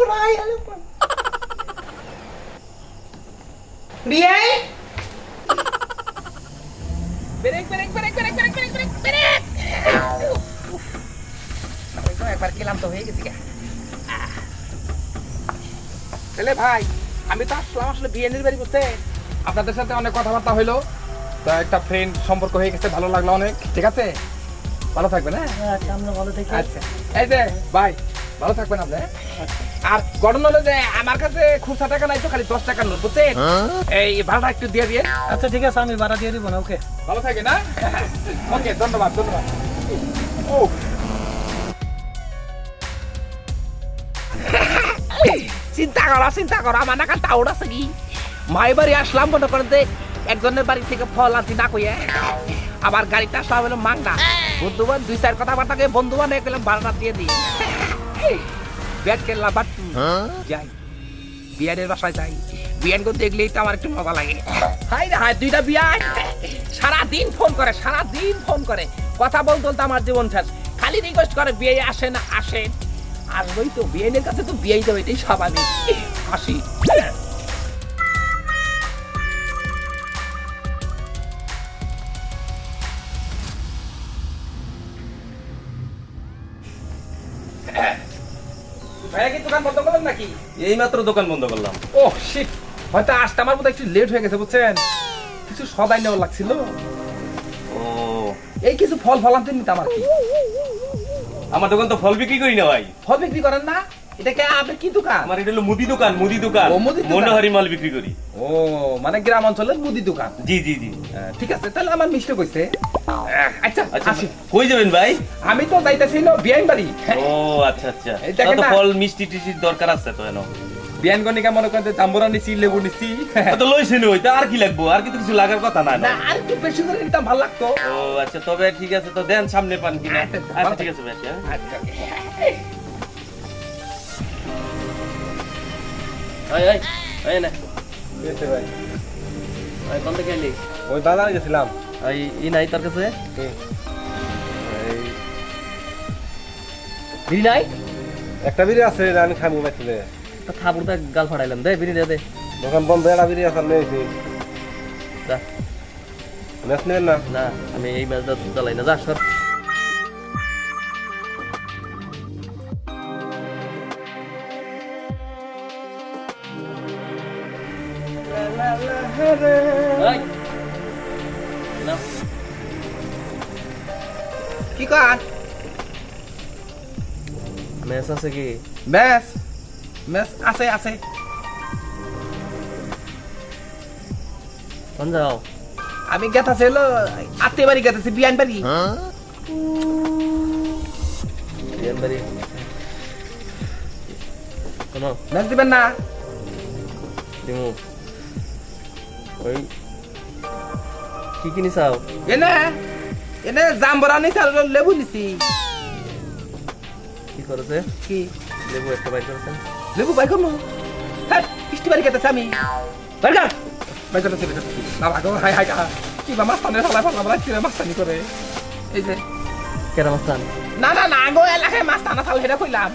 ভাই বিয়াই break break break break break break break break একবার গেলাম তো হয়ে গেছি তাহলে ভাই আমি তো আসলাম আসলে বিয়ের বাড়ি করতে আপনাদের সাথে অনেক কথাবার্তা হইলো তো একটা ফ্রেন্ড সম্পর্ক হয়ে গেছে ভালো লাগলো অনেক ঠিক আছে ভালো থাকবেন হ্যাঁ ভালো থাকি আচ্ছা এই যে ভাই ভালো থাকবেন আপনি আর গঠন হলো যে আমার কাছে খুচরা টাকা নাই তো খালি 10 টাকার নোট বুঝছেন এই ভাড়া একটু দিয়ে দিয়ে আচ্ছা ঠিক আছে আমি ভাড়া দিয়ে দিব না ওকে ভালো থাকে না ওকে ধন্যবাদ ধন্যবাদ ও চিন্তা করো আমার নাকা টাউড আছে কি মাই বাড়ি আসলাম মনে করেন যে একজনের বাড়ি থেকে ফল আনছি না কইয়া আবার গাড়িটা আসলাম হলো মাংনা বন্ধুবান 2-4 কথাবার্তাকে বন্ধুবান গেলাম ভাড়াটা দিয়ে দিই ব্যাট খেললাম বাট যাই বিয়ানের বাসায় যাই বিয়ান করে দেখলেই তো আমার একটু মজা লাগে হাই রে হাই দুইটা বিয়ান সারাদিন ফোন করে কথা বলতে আমার জীবন শেষ খালি রিকোয়েস্ট করে বিয়ে আসে না আসেন আসবই তো বিয়েনের কাছে তো বিয়েই দেবে এটাই স্বাভাবিক আসি ভাইয়া কি দোকান বন্ধ করলেন নাকি এইমাত্র দোকান বন্ধ করলাম ও শিট হয়তো আসতে আমার মতো একটু লেট হয়ে গেছে বুঝছেন কিছু সদাই নেওয়া লাগছিল ও এই কিছু ফল আনতে নিতাম আর কি আমার দোকান তো ফল বিক্রি করি না ভাই ফল বিক্রি করেন না এটা কি আপনার কি দোকান আমার এটা হলো মুদি দোকান ও, মুদি দোকান। মনোহারি মাল বিক্রি করি ও মানে গ্রাম অঞ্চলের মুদি দোকান জি জি জি ঠিক আছে তাহলে আমার মিষ্টি কইছে আচ্ছা আচ্ছা আসি কই যাবেন ভাই আমি তো যাইতাছি না বিয়ান বাড়ি ও আচ্ছা আচ্ছা এই দেখেন তো না। ফল মিষ্টি টিষ্টির দরকার আছে তো এনো বিয়ান গনিকা মনে করেন জাম্বুরা নিছি লেবু নিছি তো লইছেন ওই তো আর কি লাগবো আর কি তো কিছু লাগার কথা না না আর একটু বেশি করে নিতাম ভালো লাগতো ও আচ্ছা তবে ঠিক আছে তো দেন সামনে পান কিনা আচ্ছা, আচ্ছা ঠিক আছে ভাই হ্যাঁ আচ্ছা এই এই এই না ভাই এই কোন থেকে এলি ওই বাজারে গেছিলাম এই ই নাই তোর কাছে বিড়ি নাই একটা বিড়ি আছে আমি খাবো বাইতে তো খাবুর তো গাল ফাড়াইলাম দে বিড়ি দে দে দোকান বন্ধ একটা বিড়ি আছে নিয়েছি যা ম্যাচ নেবেন না না আমি এই ম্যাচটা চালাই না যা সর এই, নাও। কি কর ম্যাচ আছে কি ম্যাচ আছে কোন যাও আমি গেতাছি হলো আত্মীয় বাড়ি গেতাছি বিয়ান বাড়ি বিয়ান বাড়ি শোনো ম্যাচ দিবেন না দিমু ওই কি কিনি চাও এনে জাম্বরা নিছি আর লেবু নিছি কি করেছে কি লেবু একটা বাইর করেছেন লেবু বাই করবো হ্যাঁ বৃষ্টি বাড়ি গেতাছি আমি দরকার বাই করতেছি না ভাগো হাই হাই কি বা মাছ টানে ফেলা কি মাছ টানি করে এই যে কেরা মাস্তান না গো এলাকায় মাছ টানা থাল হেরা কইলাম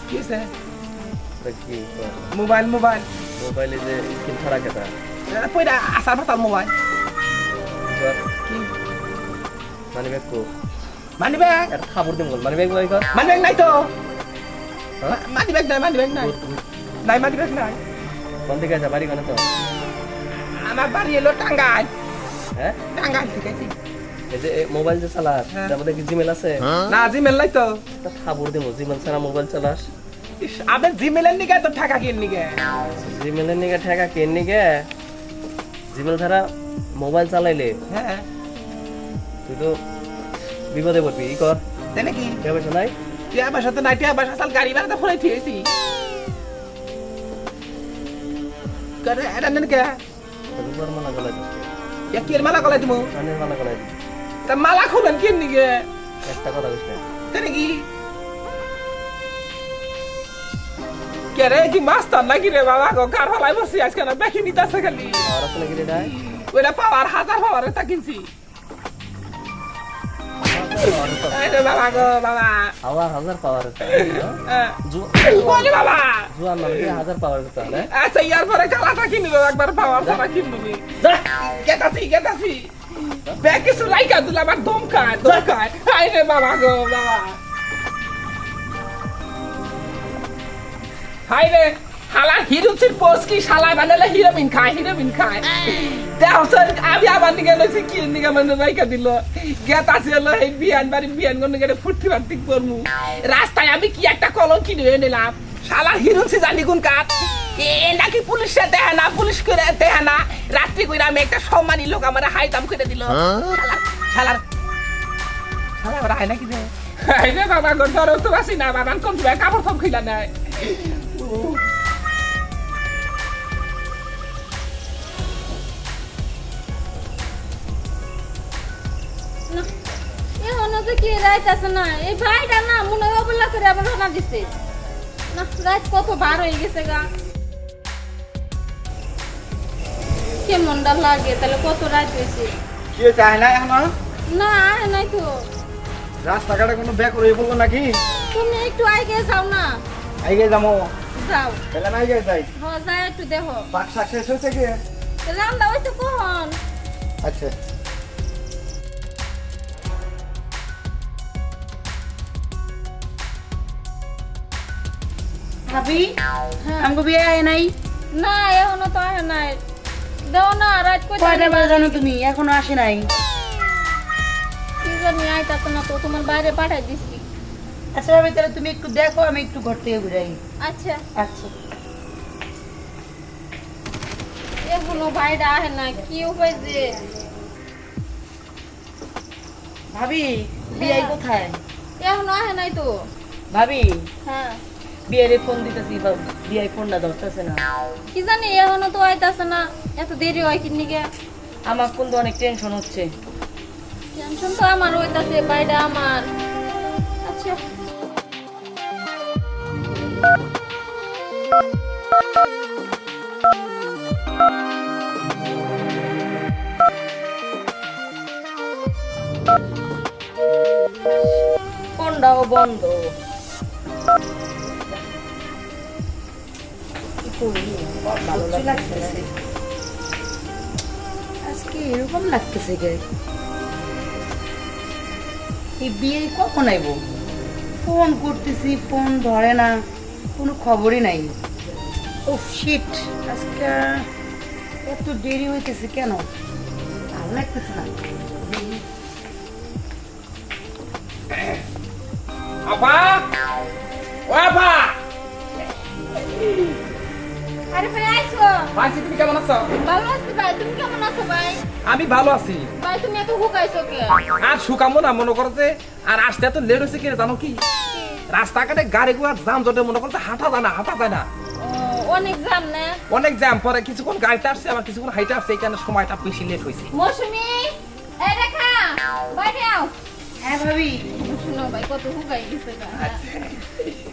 কি আছে কি মোবাইল মোবাইলে যে স্ক্রিন ছাড়া কেটা পয়দা আসার ফাতাল মোবাইল কি মানি ব্যাগ কো মানি ব্যাগ একটা খাবার দিম মানি ব্যাগ লই কর মানি ব্যাগ নাই তো মানি ব্যাগ নাই মানি ব্যাগ নাই কোন দিকে আছে বাড়ি কোনে তো আমার বাড়ি এলো টাঙ্গাইল হ্যাঁ টাঙ্গাইল থেকে এই যে মোবাইল যে চালাস হ্যাঁ। তার মধ্যে কি জিমেল আছে না জিমেল নাই তো একটা খাবার দিম জিমেল ছাড়া মোবাইল চালাস আবার জিমেলের নিকে তো টাকা কিন নিকে জিমেলের নিকে ঠেকা কেন নিকে জিমেল ছাড়া মোবাইল চালাইলে হ্যাঁ তুই তো বিপদে পড়বি ই কর তাই নাকি টাকা পয়সা নাই টিয়া বাসা তো নাই টিয়া বাসা চাল গাড়ি ভাড়া তো ফোনে ঠিয়েছি করে এটা নেন কে রূপার মালা গলায় দিচ্ছে কি মালা কলাই দিমু কানের মালা গলায় দিচ্ছে তা মালা খুবেন কিন নিকে একটা কথা কইস না তাই নাকি কে রে কি মাস্টার নাকি রে বাবা গো কার ফলাই বসি আজকে না দেখি নিতাছে খালি আর আসলে কি রে ওইটা পাওয়ার 1000 পাওয়ার তা কিনছি আরে বাবা গো বাবা হাজার পাওয়ার হতো বলে বাবা জুয়ান মানুষ 1000 পাওয়ার হতো না আচ্ছা ইয়ার পরে খেলাটা কিনবো একবার পাওয়ার পরে কিনবো গেতাছি ব্যাগ কিছু লাইকা দিলে আমার দম খায় আরে বাবা গো বাবা হাই রে হালা হিরোচির পোস্ট কি শালায় বানালে হিরোইন খায় দেখো স্যার আমি আবার নিকে লইছি কি নিকে মানে লাইকা দিল গেতাছি হলো এই বিয়ান কোন গেলে ফুর্তি করমু রাস্তায় আমি কি একটা কলম কিনে নিলাম শালা হিরোচি জানি কোন কাট এ নাকি পুলিশে দেয় না পুলিশ করে দেয় না রাত্রি কইরা আমি একটা সম্মানী লোক আমার হাইতাম করে দিল শালার ওরা হয় নাকি রে রে বাবা গো ডরও তো আসি না বাবা কোন কাপড় সব খুইলা নাই কি রাইত আছে না এই ভাইটা না মনে হয় বলা করে আবার রান্না দিছে না রাত কত বার হয়ে গেছে গা কেমনটা লাগে তাহলে কত রাত হয়েছে কি চাই না এখন না আরে নাই তো রাস্তাঘাটে কোনো ব্যাগ রয়ে পড়লো নাকি তুমি একটু আগে যাও না আগে যাবো যাও তাহলে না আগে যাই হ্যাঁ যাই একটু দেখো পাক শাক শেষ হয়েছে কি রান্না হয়েছে কখন আচ্ছা ভাবি হ্যাঁ। আমগো বিয়ে আয় নাই না এখনো তো আহে নাই দাও না রাত কয়টা বাজে জানো তুমি এখনো আসে নাই কি জানি আইতাছে না তো তোমার বাইরে পাঠাই দিছি আচ্ছা ভাবি তাহলে তুমি একটু দেখো আমি একটু ঘর থেকে ঘুরাই আচ্ছা আচ্ছা এখনো বাইরে আহে না কি উপায় যে ভাবি বিয়ে কোথায় এখনো আহে নাই তো ভাবি হ্যাঁ বিয়েরে ফোন দিতেছি বিয়ে ফোনটা ধরতেছে না কি জানি এখনো তো আইতাছে না এত দেরি হয় কিনি গে আমার কিন্তু অনেক টেনশন হচ্ছে টেনশন তো আমার হইতাছে বাইরে আমার আচ্ছা ফোনটাও বন্ধ কি করি ভালো লাগতেছে আজকে এরকম লাগতেছে গে এই বিয়ে কখন আইব ফোন করতেছি ফোন ধরে না কোনো খবরই নাই ও শিট আজকে এত দেরি হইতেছে কেন ভালো লাগতেছে না আপা ও আপা আরে ভাই আইছো ভাই তুমি কেমন আছো ভালো আছি ভাই তুমি কেমন আছো ভাই আমি ভালো আছি ভাই তুমি এত হুকাইছো কে আর শুকামো না মনে করতে আর আসতে এত লেট হয়েছে কি জানো কি রাস্তাঘাটে গাড়ি ঘোড়া জাম জটে মনে করতে হাঁটা যায় না অনেক জাম না অনেক জ্যাম পরে কিছুক্ষণ গাড়িতে আসছে আমার কিছুক্ষণ হাইটে আসছে এই কারণে সময়টা বেশি লেট হয়েছে মৌসুমী এই রেখা বাইরে আও হ্যাঁ ভাবি শুনো ভাই কত হুকাই গেছে গা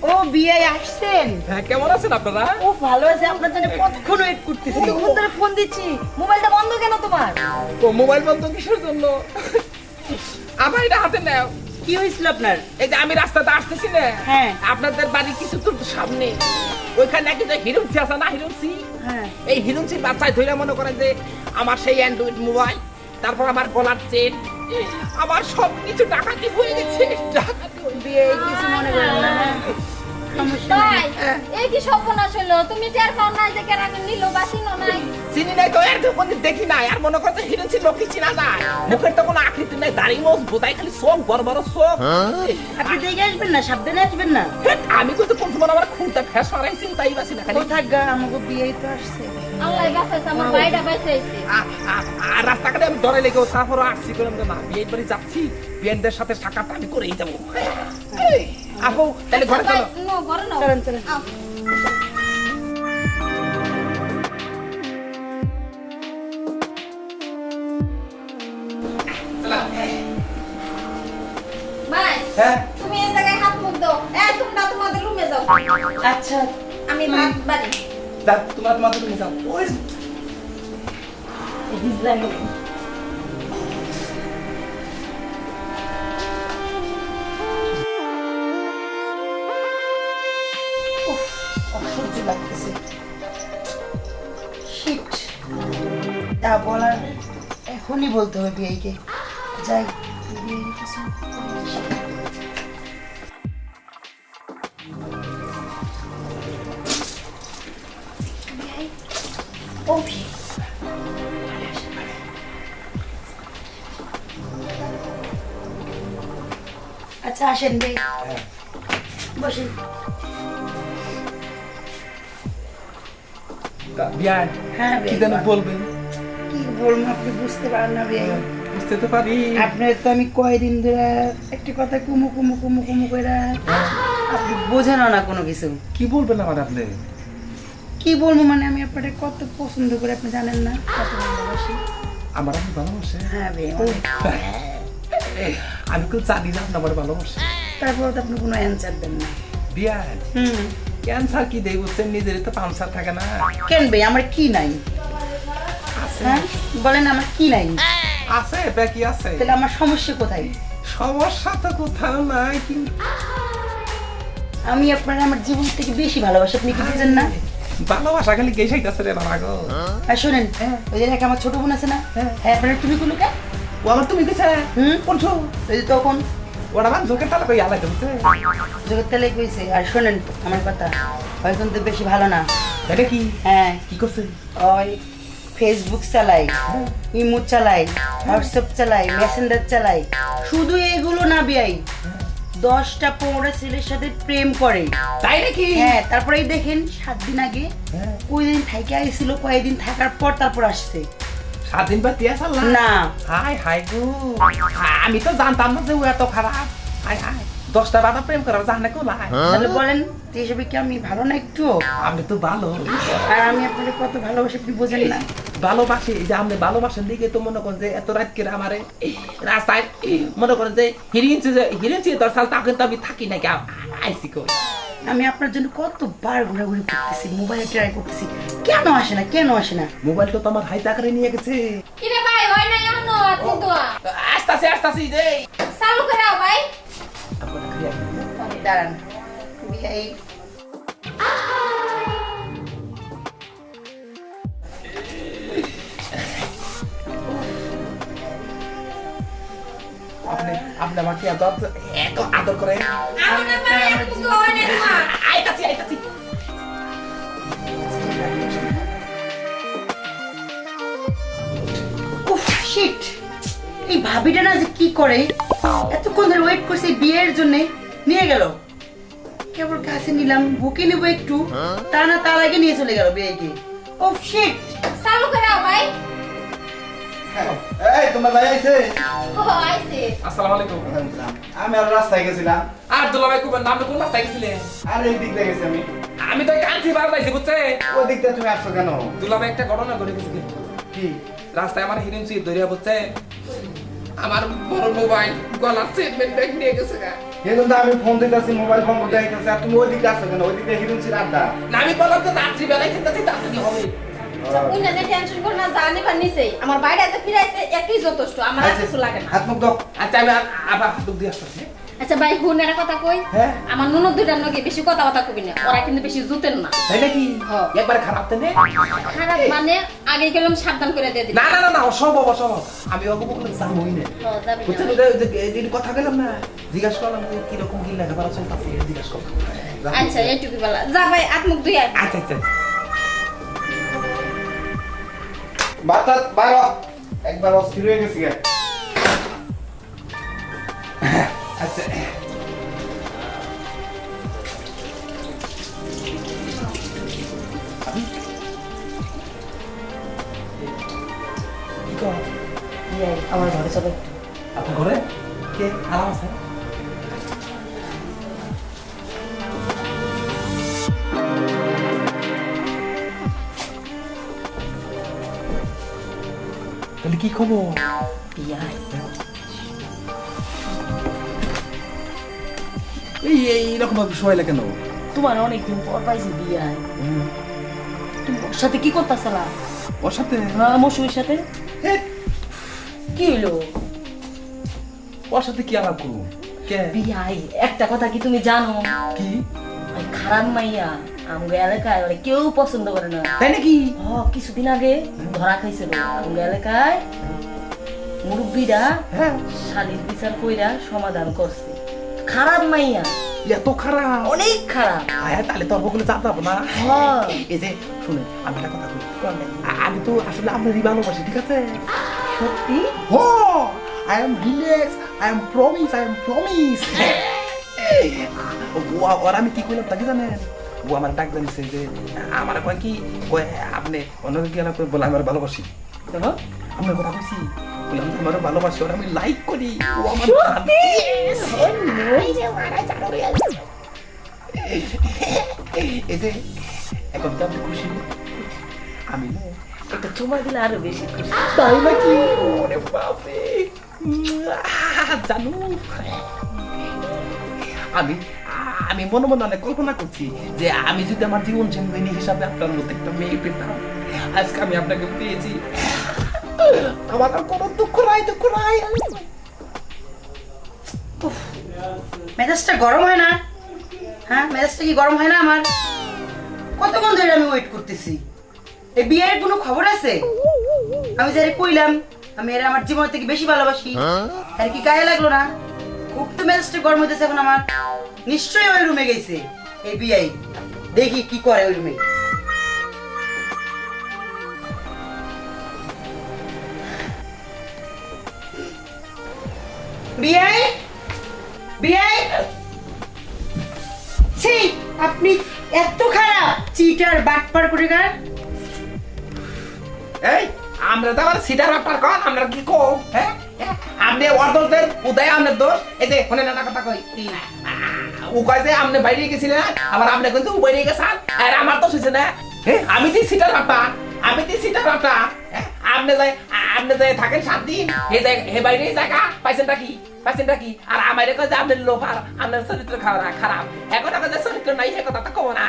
ও বিয়ে আসছেন হ্যাঁ কেমন আছেন আপনারা ও ভালো আছে আপনার জন্য কতক্ষণ ওয়েট করতেছি কতক্ষণ ধরে ফোন দিচ্ছি মোবাইলটা বন্ধ কেন তোমার ও মোবাইল বন্ধ কিসের জন্য আমার এটা হাতে নাও কি হয়েছিল আপনার এই যে আমি রাস্তাতে আসতেছি না হ্যাঁ। আপনাদের বাড়ি কিছু দূর সামনে ওইখানে নাকি যে হিরুচি আছে না হিরুচি হ্যাঁ এই হিরুচির বাচ্চায় ধরে মনে করেন যে আমার সেই অ্যান্ড্রয়েড মোবাইল তারপর আমার গলার চেন আমার সব কিছু ডাকাতি হয়ে গেছে ডাকাতি হয়ে বিয়ে কিছু মনে করেন না হ্যাঁ? সমস্যা ভাই নেই। এই কি সর্বনাশ হলো তুমি টের পাও না যে কেন নিল বা চিনো নাই চিনি নাই তো এর কোন দেখি নাই আর মনে করতে হিরুচি লোকই চিনা যায় মুখের তো কোনো আকৃতি নাই দাড়ি মোজ বোতাই খালি চোখ বড় বড় চোখ আপনি দেখে আসবেন না সাবধানে আসবেন না হেট, আমি কিন্তু কোন সময় আমার খুঁটা ফ্যাস মারাইছি তাই বাসি না খালি কোথায় গা আমাকে বিয়ে তো আসছে আল্লাহ বাঁচাইছে আমার ভাইটা বাঁচাইছে আর রাস্তাঘাটে আমি ডরে লেগে তারপরও আসছি করে না বিয়ের বাড়ি যাচ্ছি বিয়েনদের সাথে সাক্ষাৎ আমি করেই যাবো আপু তাহলে ঘরে চলো নো ঘরে নাও চলেন চলেন আও। ভাই হ্যাঁ তুমি এই জায়গায় হাত মুখ দাও তোমরা তোমাদের রুমে যাও আচ্ছা আমি ভাত বাড়ি তোমার তুমি যাও ওই অসহ্য লাগতেছে। শিট, তা বলার এখনই বলতে হবে বিআইকে। যাই বিআইয়ের কিছু বলে আসি। বিআই, ও বিআই। আচ্ছা আসেন ভাই, বসেন। বিয়াই হ্যাঁ কি ভাই, যেন বলবেন? কি বলবো আপনি বুঝতে পারেন না ভাই। বুঝতে তো পারি। আপনার তো আমি কয়দিন ধরে একটা কথা কুমু কুমু কুমু কুমু করে, আপনি বোঝেন না কোনো কিছু। কি বলবেন আমার আপনি? কি বলবো মানে আমি আপনাকে কত পছন্দ করে আপনি জানেন না, কত ভালোবাসি। আমার আপনি ভালোবাসে? হ্যাঁ ভাই অনেক। আমি তো জানি না আপনি আমার ভালোবাসে। তারপর তো আপনি কোনো অ্যান্সার দেন না। বিয়াই ক্যান্সার কি দেই বলছেন? নিজেরই তো পালসার থাকে না। কেন ভাই আমার কি নাই? আছে হ্যাঁ বলেন আমার কি নাই? আছে বাকি আছে। তাহলে আমার সমস্যা কোথায়? সমস্যা তো কোথাও নাই, কিন্তু আমি আপনার আমার জীবন থেকে বেশি ভালোবাসি, আপনি কি বুঝেন না? ভালোবাসা খালি গেছাইতেছে রে বাবা গো। আর শোনেন, ওই যে একটা আমার ছোট বোন আছে না, হ্যাঁ আপনার তুমি কোনো কে? ও আমার তুমি দিছে কোনছো? ওই যে তখন ওরা মান জোকে তালা কই আলাই দিতে। জগৎ তালে কইছে। আর শোনেন আমার কথা, ওই কিন্তু বেশি ভালো না। এটা কি হ্যাঁ কি করছে? ওই ফেসবুক চালাই, ইমো চালাই, হোয়াটসঅ্যাপ চালাই, মেসেঞ্জার চালাই, শুধু এগুলো না বিয়াই 10টা 15টা ছেলের সাথে প্রেম করে। তাই নাকি? হ্যাঁ তারপরে এই দেখেন 7 দিন আগে কয়দিন থাইকে আইছিল, কয়েকদিন থাকার পর তারপর আসছে। 7 দিন পর তিয়া সাল্লা না হাই হাই গো, আমি তো জানতাম না যে ও এত খারাপ। হাই হাই 10টা 12টা প্রেম করার জানে কোলা। তাহলে বলেন তো হিসেবে কি আমি ভালো না একটু? আপনি তো ভালো। আর আমি আপনাকে কত ভালোবাসি আপনি বোঝেন না। ভালোবাসি, এই যে আপনি ভালোবাসেন দিকে তো মনে করেন যে এত রাত করে আমারে রাস্তায় মনে করেন যে হিরিঞ্চি তোর সাল তা কিন্তু আমি থাকি নাকি আইসি কই। আমি আপনার জন্য কতবার ঘোরাঘুরি করতেছি, মোবাইলে ট্রাই করতেছি, কেন আসে না, কেন আসে না? মোবাইল তো তোমার হাইতা করে নিয়ে গেছে। কিরে ভাই হয় না এখনো আপনি তো আস্তাছি যে চালু করে আও ভাই। দাঁড়ান এই আপনি আমাকে এত আদর করে। আমি না ভাই আপনি তো হয় না মা। আইতাছি উফ শিট, এই ভাবিটা না যে কি করে, এতক্ষণ ধরে ওয়েট করছি বিয়ের জন্য, নিয়ে গেল কেবল কাছে নিলাম, বুকে নেবো একটু, তা না তার আগে নিয়ে চলে গেল বিয়েকে। উফ শিট, চালু করে আও ভাই। এই তোমার ভাই আইছে? ও আইছে। আসসালামু আলাইকুম। আমি আর রাস্তায় গেছিলাম। আর দুলা ভাই কোন নামে কোন রাস্তায় গেছিলে? আর এই দিক দিয়ে গেছি আমি। আমি তো কাঞ্চি বার পাইছি বুঝছে। ওই দিক দিয়ে তুমি আসছো কেন? দুলা ভাই একটা ঘটনা ঘটে গেছে। কি? রাস্তায় আমার হিরিঞ্চি দরিয়া বুঝছে, আমার বড় মোবাইল গলার সেটমেন্ট ব্যাগ নিয়ে গেছে গা। কিন্তু আমি ফোন দিতেছি, মোবাইল ফোন করতে আইতেছি, আর তুমি ওই দিকে আসছো কেন? ওই দিকে হিরুঞ্চির আড্ডা। না আমি বললাম তো রাত্রি বেলায় চিন্তাতে তাড়াতাড়ি হবে। উনি না টেনশন করো না, জানি বা নিছে আমার বাইরে এসে ফিরাইছে একই যথেষ্ট, আমার আর কিছু লাগে না। হাত মুখ দাও। আচ্ছা আমি আবার হাত দিয়ে আসতেছি। আচ্ছা ভাই হুনের কথা কই, হ্যাঁ আমার ননদ দুইটার নগে বেশি কথা কবি না, ওরা কিন্তু বেশি জুতেন না। তাই নাকি? হ্যাঁ। একবার খারাপ তো নেই। খারাপ মানে আগে গেলাম সাবধান করে দিয়ে দিবি। না অসম্ভব। আমি ওকে বললাম জানোই না। যাবি বুঝছেন না। যে কথা গেলাম না, জিজ্ঞাসা করলাম যে কিরকম কি লেখাপড়া চলতেছে, জিজ্ঞাসা করলাম। আচ্ছা এইটুকু বলা যা ভাই আত্মুখ দুই আয়। আচ্ছা বাতা বারো একবার অস্থির হয়ে গেছি গে। আচ্ছা আমার ঘরে চলে। আপনার ঘরে কে আরাম আছে? তাহলে কি খবর? এইরকম ভাবে সময় লাগে কেন? তোমার অনেকদিন পর পাইছি বিয়ায়, তুমি ওর সাথে কি করতেছিলা? ওর সাথে মৌসুমীর সাথে কি হইলো? ওর সাথে কি আলাপ করবো? কে বিয়াই একটা কথা কি তুমি জানো? কি? ওই খারাপ মাইয়া আমগো এলাকায় ওরে কেউ পছন্দ করে না। তাই নাকি? কিছুদিন আগে ধরা খাইছিল আমগো এলাকায়। মুরব্বীরা শালীর বিচার কইরা সমাধান করছে। খারাপ মাইয়া, এত খারাপ? অনেক খারাপ। আয়া তাহলে তোর বকুলে চাপ যাবো না। হ্যাঁ। এই যে শুনে আমি একটা কথা কই, আমি তো আসলে আপনারই ভালোবাসি, ঠিক আছে? সত্যি? Oh I am relax, I am promise. ওর আমি কি কইলাম তাকে জানেন? ও আমার ডাক জানিছে যে আমার কয় কি কয় আপনি অন্যকে কি করে বলে আমার ভালোবাসি। দেখো আমার কথা কইছি, বললাম যে আমার ভালোবাসি, ওর আমি লাইক করি। ও আমার এই যে এখন তো আপনি খুশি? আমি না একটা চুমা দিলে আরো বেশি খুশি। তাই নাকি? ওরে বাপরে জানো, আমি মনে মনে অনেক কল্পনা করছি যে আমি যদি আমার জীবন সঙ্গিনী হিসাবে আপনার মধ্যে একটা মেয়ে পেতাম, আজকে আমি আপনাকে পেয়েছি, আমার আর কোনো দুঃখ নাই। উফ, মেজাজটা গরম হয় না? হ্যাঁ, মেজাজটা কি গরম হয় না আমার? কতক্ষণ ধরে আমি ওয়েট করতেছি। এই বিয়ের কোনো খবর আছে? আমি যারে কইলাম আমি এর আমার জীবন থেকে বেশি ভালোবাসি, আর কি গায়ে লাগলো না? খুব তো মেজাজটা গরম হইতেছে এখন আমার। নিশ্চয়ই ওই রুমে গেছে এই বিয়ে। দেখি কি করে ওই রুমে। বিয়াই, বিয়াই, ছি, আপনি এত খারাপ, চিটার বাটপার করে গান। এই আমরা তো আবার সিটার ব্যাপার কন, আমরা কি কম? হ্যাঁ, আপনি অর্ধের উদয় আপনার দোষ। এই যে ফোনে নানা কথা কই, ও কয় যে আপনি বাইরে গেছিলেন, আবার আপনি কিন্তু বাইরে গেছেন, আর আমার তো হইছে না। আমি তো সিটার ব্যাপার, আপনি যাই থাকেন 7 দিন, হে বাইরে জায়গা পাইছেনটা কি? আর আমার কয় যে আপনি লোফার, আপনার চরিত্র খারাপ। এখন আপনার চরিত্র নাই, সে কথা তো কব না।